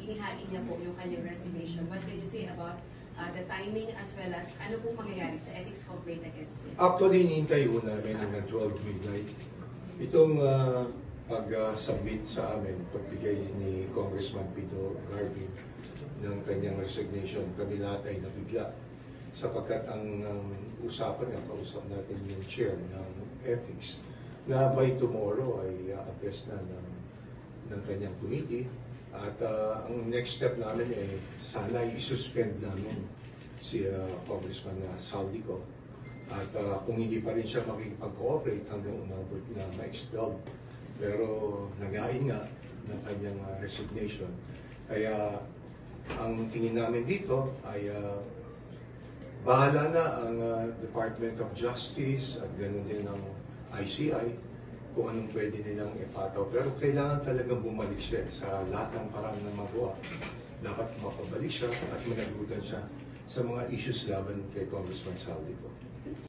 inihain niya po yung kanyang resignation. What can you say about the timing as well as ano pong mangyayari sa ethics complaint against him? Actually, hinihintay ko namin hanggang 12 midnight. Itong pag-submit sa amin, pagbigay ni Congressman Pito Garvin ng kanyang resignation, kami lahat ay nabigla. Sapagkat ang usapan nga, kausap natin yung chair ng ethics, na by tomorrow ay address na ng kanyang committee. At ang next step namin ay sana i-suspend namin si Congressman Saldico. At kung hindi pa rin siya makikipag-cooperate hanggang umabot na ma-expelled. Pero nagain nga ng kanyang resignation. Kaya ang tingin namin dito ay bahala na ang Department of Justice at ganoon din ang ICI kung anong pwede nilang ipataw. Pero kailangan talagang bumalik siya sa lahat ng parang na magawa. Dapat mapabalik siya at managutan siya sa mga issues laban kay Congressman Saldico.